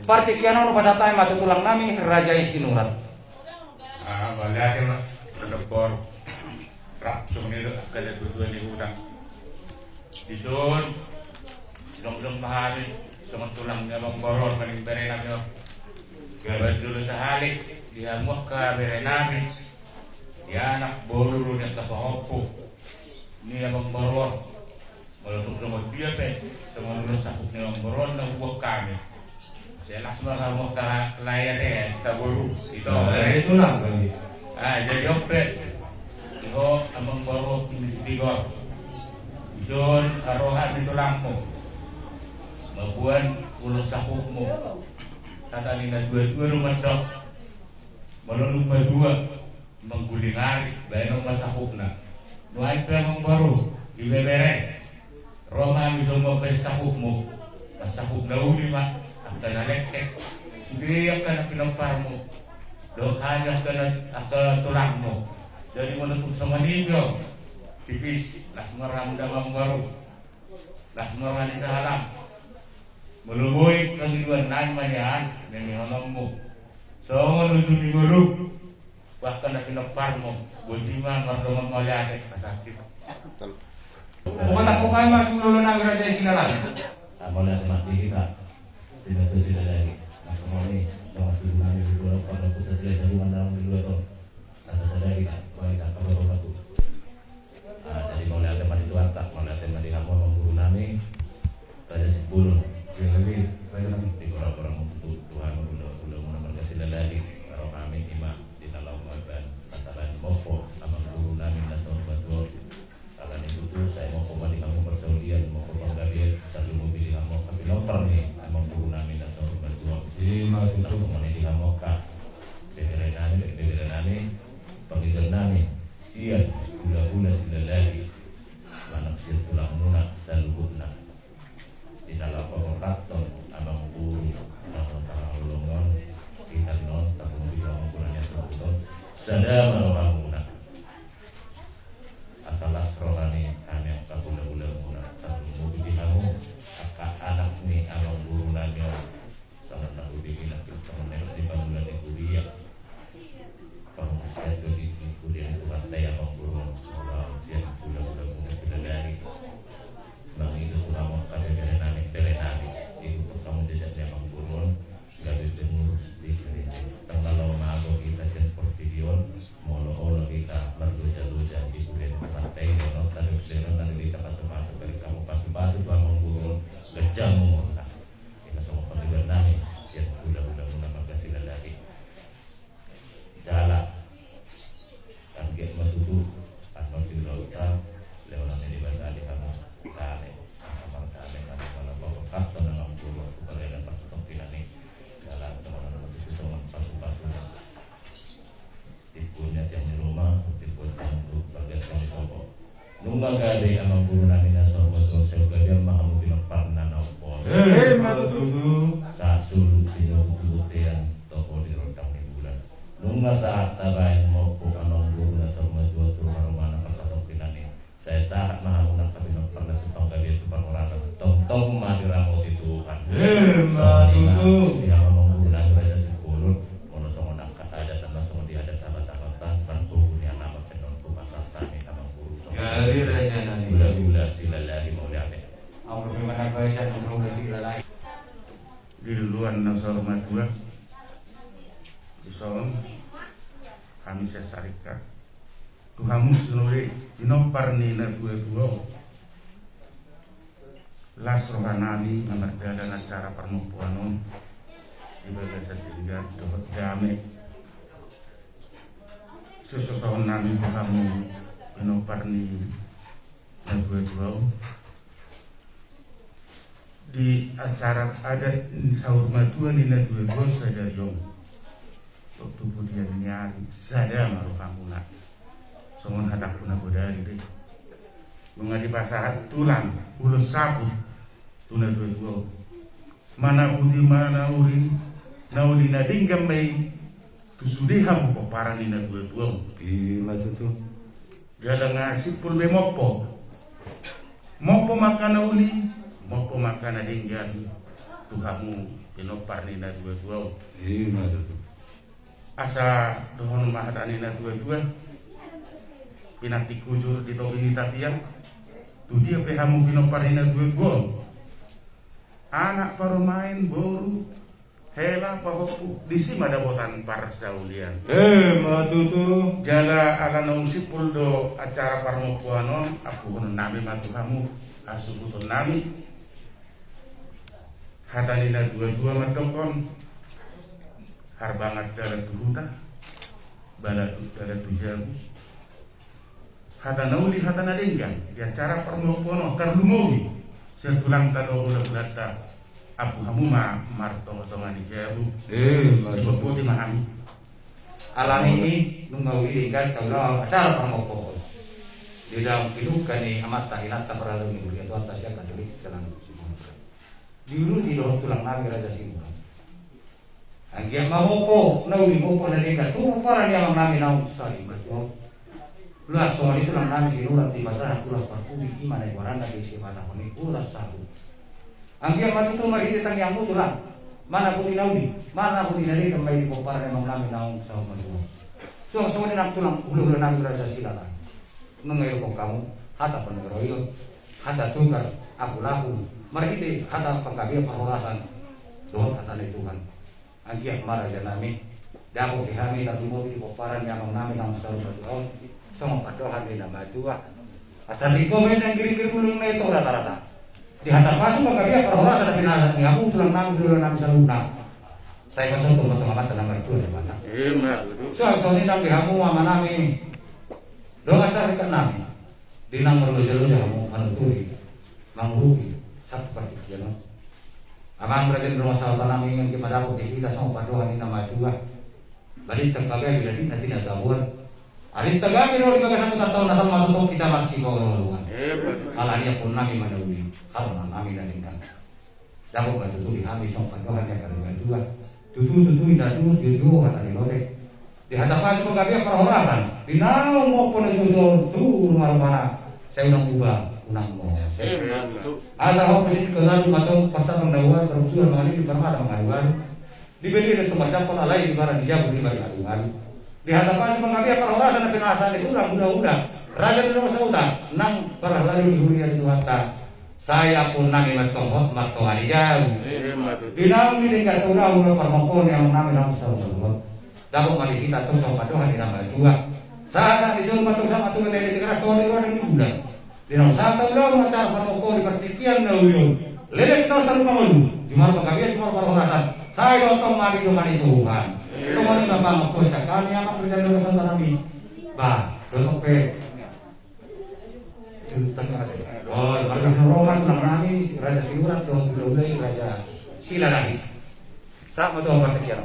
Partikian ono pasatay matutulang nami Raja Isinurat. Wala ka na nagpor. Rapsong nilo kada tutuan ni utang. Dison, dong mahali, sama tulang niya magboror maning bere namin. Gabas dulu sa halik, dihamok ka bere namin. Di anak bororo niya tapahopo. Niya magboror. Walaupun sama dia sama lulus sakit niya magboror na huwag kami. Saya langsung kamu ke layar ya, ke bulu itu lang kami. Jadi oke, itu abang baru tigor, John arohan itu lampu, mabuan ulus sakupmu, kata nina dua rumah dok, malu lupa dua, mengguling hari, bayar rumah sakupna, nuai abang baru di bebere, Roma bisa mau sakupmu, sakupna lima. Karena lekek, dia kena pinamparmu, hanya kena tulangmu. Jadi menutup sama dia, tipis, lasmeram damam baru, lasmeram di salam, melubui kehidupan namanya dengan honammu. So menuju di guru, bahkan pinamparmu, bujima mardoman maliade sakit. Bukan tak bukan masuk lulu nami Raja Isinurat. Boleh mati kita. Tidak lagi. Nah, kemana sama tujuan di luar pada pusat dari mana di luar itu. Ada sadari kan, baik tak kalau batu. Jadi mau lihat tempat itu tak, mau lihat tempat di kampung mengguru nami pada sepuluh. Jadi di orang-orang untuk Tuhan udah berkasih lagi. Kalau kami imam di dalam makan katakan mopo sama guru nami dan sobat. Kalau itu tuh saya mau kembali kamu persaudian, mau ke Bangladesh, selalu mau pilih kamu tapi nomor nih. Guru namin na sa berjuang di mga di Hamoka bebera namin pagkakal namin siya gula-gula sila lagi manak siya tulang muna sa lubog na dinala pa ko kakton abang guru ng pangahulungan kita noon tapos bilang ang gula niya sa lubog sada manukang muna asalas rohani kami ang kagula-gula muna sa lubog di Hamo anak ni abang guru nanya sangat nak bikin aku sama di bangunan di kuliah saya di kuliah itu pantai abang guru orang dia sudah dari bang itu kamu ada berenani itu kamu tidak abang guru nggak bisa ngurus di sini kalau mau kita transport video molo kita berluja-luja di kuliah pantai dan tadi kita pasang-pasang dari kamu pasang-pasang abang guru kejam mengurang kita semua pendengar nami yang mudah-mudah menambahkan sila lagi jalan dan get matutu atau di lautan lewat ini berkali kamu kali kamar kali kami kalau bawa kartu dengan guru supaya dapat pasukan ini jalan teman-teman itu semua pasukan tipunya yang di rumah tipunya untuk bagian kami sobo nunggu gade amang guru nami nasobo sosial dia mahamu pinapar Matutu. Saat sulut sino butian toko di rondang di bulan. Nunggu saat tabain mau amang guru na sama dua turun rumah pasatong pinani. Saya saat mahamu nak kami pernah tutong kali itu pangurakan. Tong mati ramot itu kan. Matutu. Dia amang guru na berada di kulur. Mono sama nak ada tambah sama dia ada tabat-tabatan. Kan guru yang nama penon pasal tani amang guru. Gali Raja nani. Gula-gula sila lagi mau lihat. Ang problema na siya ng mga siglalay. Di luar nasa rumah dua di Solong kami sesarika Tuhamu senuri dinompar ni na dua las rohanani mengerjakan acara perempuan di bagian tinggal dapat damai sesuatu nami Tuhamu dinompar ni na dua di acara ada sahur majuan di dua saja yong waktu kemudian nyari sada maru kamuna songon hatak puna bodari deh mengadi pasar tulang ulus sapu tuna dua mana budi mana uri nauli nading gamai tu sudah hamu peparan di dua Gila tuh. jalan ngasih pulbe mopo makan nauli mau pemakan ada yang jadi Tuhanmu pinopar nina dua-dua. Iya tuh. Asa dohon mahatanina dua-dua. Pinati kujur di tobini tapian. Tu dia pehamu pinopar nina dua-dua. Anak baru main boru. Hela pahoku disi madabotan parsaulian. Matutu. Jala ala nong sipul do acara parmokuano aku hono nami matuhamu asubutun nami. Hatanina dua-dua matokon harbangat dalam tuhuta balatu dalam tujabu hatanauli hatanadenggan di acara parmokuano karlumowi setulang tado ulah-ulata Abu Hamuma marto tongani jabu sebeputi mahami Alam ini nungawi kan kalau acara pangoko di dalam kehidupan ini amat tak ingat tak pernah lagi beri Tuhan tasya katolik dalam dulu di dalam tulang nabi raja Simba anggia mangoko nawi mangoko dari katu para yang nabi nau sari macam luas soal itu tulang nabi sinurat di bahasa luas parku di mana ibaran dari si mana pun luas satu anggia mati tu mari datang yang tulang mana pun inaudi, mana pun inari kembali di popar memang kami naung sama manusia. So semua nak tulang ulu nang raja silakan. Mengayo kong kamu, hata peneroyo, hata tukar, aku laku. Mari kita hata pengkabian perhorasan. Doa kata Tuhan. Angkiat maraja nami, dapo si kami tapi mau di poparan yang nami naung sama manusia. Sama padohan di nama Tuhan. Asal di komen yang kiri-kiri ulung itu rata-rata. Di hantar masuk pengkabian perhorasan tapi nasa ngaku tulang nami saluna. Saya masuk ke tempat dalam itu ada mana? So ini nang kamu sama nami. Doa saya ke nami. Di nang merlojo kamu manuturi, mangrugi satu partikian. Amang presiden rumah sahabat nami yang kepada aku kita sama padohan ini nama Tuhan. Balik tengkabe bila kita tidak tahu. Alit tagami no ribaga satu tahun asal matutok kita masih kawan. Alanya pun nami manuli. Karena nami dalingkan. Dapat batutuli habis nong padohan yang kada dua. Tutu indadu didu hata di lote. Di hadapan semua kabeh perhorasan. Dinaung mo pun itu tu rumah-rumah. Saya unang ubah, unang mo. Asa ho pesit kelan matong pasal pendawan berusul mangani di permada mangaduan. Dibeli dari tempat campur alai di barang dijabu di barang aduan. Di hadapan semua kabeh perhorasan dan penasaran itu udah. Raja di rumah sauda nang parah lalu di hurian itu hatta. Saya pun nami matong ali jauh. Dinami dengan turau ulah permokon yang nami nang sauda. Dapat mari kita tuh sama Tuhan di nama Tuhan. Saat disuruh matong sama Tuhan dari keras tahun itu ada di bulan. Di nama satu ulah macam permokon seperti kian nauyun. Lelek kita selalu mengulu. Cuma pengkabian cuma perhorasan. Saya datang mari dengan Tuhan. Semua ini bapak mengkos kami akan berjalan dengan santai kami. Bah, datang pe. Oh, Raja Roman nami Raja Silurat, Raja Sila lagi. Sama tuh apa sekian.